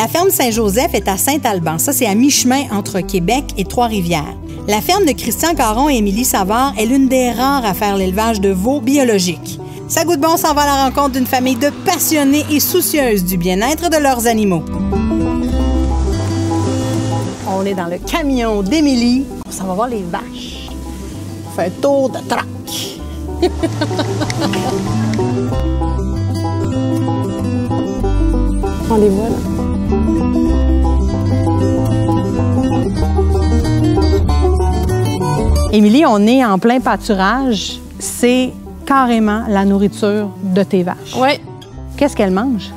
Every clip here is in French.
La ferme Saint-Joseph est à Saint-Alban. Ça, c'est à mi-chemin entre Québec et Trois-Rivières. La ferme de Christian Caron et Émilie Savard est l'une des rares à faire l'élevage de veaux biologiques. Ça goûte bon, on s'en va à la rencontre d'une famille de passionnés et soucieuses du bien-être de leurs animaux. On est dans le camion d'Émilie. On s'en va voir les vaches. On fait un tour de trac. On les voit, là. Émilie, on est en plein pâturage. C'est carrément la nourriture de tes vaches. Oui. Qu'est-ce qu'elles mangent?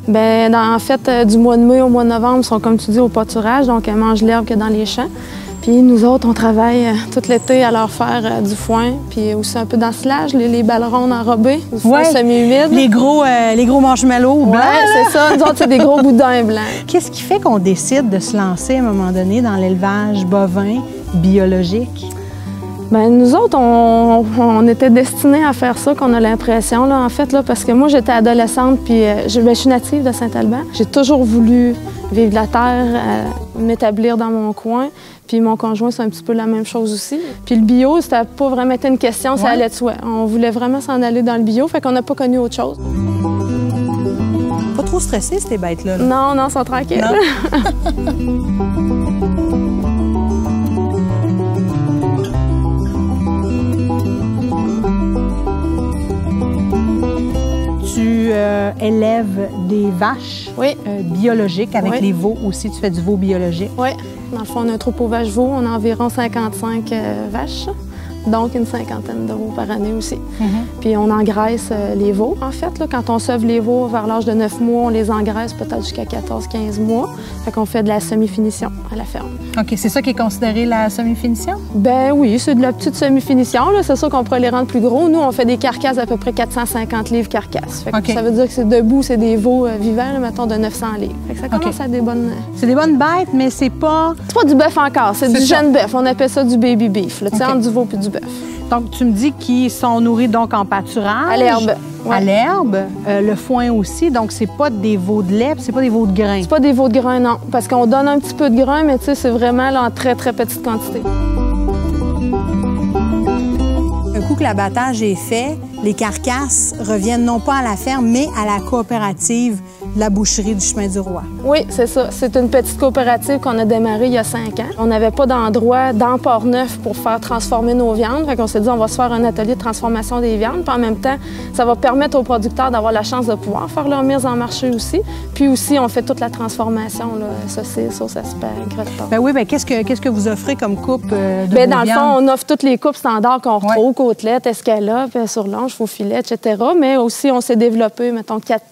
Bien, en fait, du mois de mai au mois de novembre, ils sont, comme tu dis, au pâturage, donc elles mangent l'herbe que dans les champs. Puis nous autres, on travaille tout l'été à leur faire du foin, puis aussi un peu d'ensilage, les ballons enrobés, du foin semi-humide. Les gros marshmallows blancs. Oui, c'est ça. Nous autres, c'est des gros boudins blancs. Qu'est-ce qui fait qu'on décide de se lancer à un moment donné dans l'élevage bovin biologique? Bien, nous autres, on était destinés à faire ça, qu'on a l'impression, là, en fait, là, parce que moi, j'étais adolescente, puis je suis native de Saint-Alban. J'ai toujours voulu vivre de la terre, m'établir dans mon coin, puis mon conjoint, c'est un petit peu la même chose aussi. Puis le bio, c'était pas vraiment été une question, ça allait de soi. On voulait vraiment s'en aller dans le bio, fait qu'on n'a pas connu autre chose. Pas trop stressé, ces bêtes-là? Non, non, ils sont tranquilles. Tu élèves des vaches biologiques avec les veaux aussi. Tu fais du veau biologique. Oui. Dans le fond, on a un troupeau vache-veau. On a environ 55 vaches, donc une cinquantaine de veaux par année aussi. Puis on engraisse les veaux, en fait. Là, quand on sauve les veaux vers l'âge de 9 mois, on les engraisse peut-être jusqu'à 14-15 mois. Fait qu'on fait de la semi-finition à la ferme. OK, c'est ça qui est considéré la semi-finition? Ben oui, c'est de la petite semi-finition. C'est sûr qu'on pourrait les rendre plus gros. Nous, on fait des carcasses d'à peu près 450 livres carcasses. Fait que ça veut dire que c'est debout, c'est des veaux vivants, là, mettons, de 900 livres. Fait que ça commence à des bonnes... C'est des bonnes bêtes, mais c'est pas... C'est pas du bœuf encore, c'est du jeune bœuf. On appelle ça du baby beef, tu sais, entre du veau et du bœuf. Donc, tu me dis qu'ils sont nourris donc en pâturage. À l'herbe. À l'herbe. Le foin aussi. Donc, c'est pas des veaux de lait, c'est pas des veaux de grain. C'est pas des veaux de grain, non. Parce qu'on donne un petit peu de grain, mais tu sais, c'est vraiment là, en très, très petite quantité. Un coup que l'abattage est fait, les carcasses reviennent non pas à la ferme, mais à la coopérative de la boucherie du Chemin du Roi. Oui, c'est ça. C'est une petite coopérative qu'on a démarrée il y a 5 ans. On n'avait pas d'endroit dans Port-Neuf pour faire transformer nos viandes. Fait qu'on s'est dit, on va se faire un atelier de transformation des viandes. Puis en même temps, ça va permettre aux producteurs d'avoir la chance de pouvoir faire leur mise en marché aussi. Puis aussi, on fait toute la transformation, là, saucisse, sauce asperges, gratin. Ben oui, bien qu'est-ce que vous offrez comme coupe de vos dans le fond, on offre toutes les coupes standards qu'on retrouve, côtelettes, escalope, surlonge, faux filet, etc. Mais aussi, on s'est développé, mettons, 4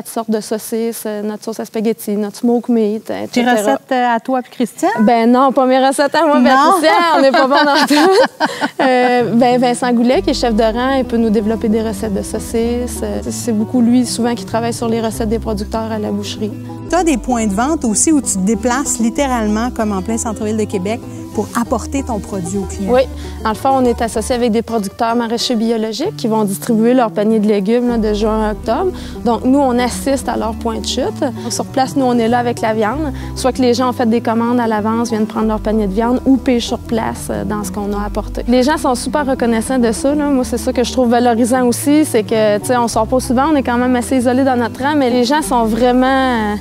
sortes de saucisses, notre sauce à spaghetti, notre smoke meat, etc. Tes recettes à toi puis Christian? Ben non, pas mes recettes à moi, Patricia, on n'est pas bon dans tout. Vincent Goulet, qui est chef de rang, il peut nous développer des recettes de saucisses. C'est beaucoup lui, souvent, qui travaille sur les recettes des producteurs à la boucherie. Tu as des points de vente aussi où tu te déplaces littéralement, comme en plein centre-ville de Québec, pour apporter ton produit aux clients. Oui. Dans le fond, on est associé avec des producteurs maraîchers biologiques qui vont distribuer leur panier de légumes là, de juin à octobre. Donc, nous, on assiste à leur point de chute. Sur place, nous, on est là avec la viande. Soit que les gens ont fait des commandes à l'avance, viennent prendre leur panier de viande ou pêchent sur place dans ce qu'on a apporté. Les gens sont super reconnaissants de ça. Là. Moi, c'est ça que je trouve valorisant aussi. C'est que, tu sais, on sort pas souvent, on est quand même assez isolés dans notre rang, mais les gens sont vraiment...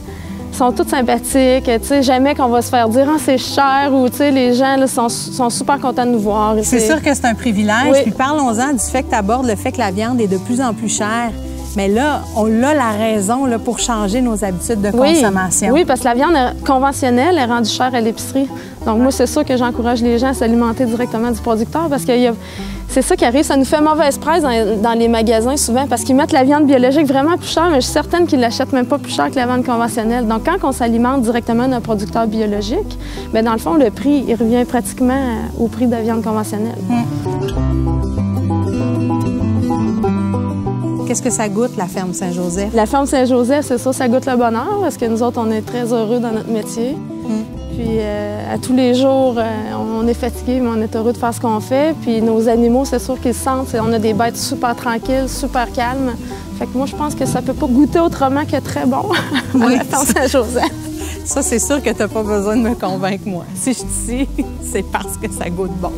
sont tous sympathiques, tu sais, jamais qu'on va se faire dire « Ah, c'est cher » ou, tu sais, les gens là, sont super contents de nous voir. C'est sûr que c'est un privilège, puis parlons-en du fait que tu abordes le fait que la viande est de plus en plus chère. Mais là, on a la raison là, pour changer nos habitudes de consommation. Oui, parce que la viande conventionnelle est rendue chère à l'épicerie. Donc moi, c'est sûr que j'encourage les gens à s'alimenter directement du producteur parce que c'est ça qui arrive, ça nous fait mauvaise presse dans les magasins souvent parce qu'ils mettent la viande biologique vraiment plus chère, mais je suis certaine qu'ils ne l'achètent même pas plus cher que la viande conventionnelle. Donc quand on s'alimente directement d'un producteur biologique, bien, dans le fond, le prix, il revient pratiquement au prix de la viande conventionnelle. Qu'est-ce que ça goûte, la ferme Saint-Joseph? La ferme Saint-Joseph, c'est ça goûte le bonheur parce que nous autres, on est très heureux dans notre métier. Puis à tous les jours, on est fatigué, mais on est heureux de faire ce qu'on fait. Puis nos animaux, c'est sûr qu'ils se sentent. On a des bêtes super tranquilles, super calmes. Fait que moi, je pense que ça peut pas goûter autrement que très bon à la ferme Saint-Joseph. Ça, c'est sûr que tu n'as pas besoin de me convaincre, moi. Si je suis ici, c'est parce que ça goûte bon.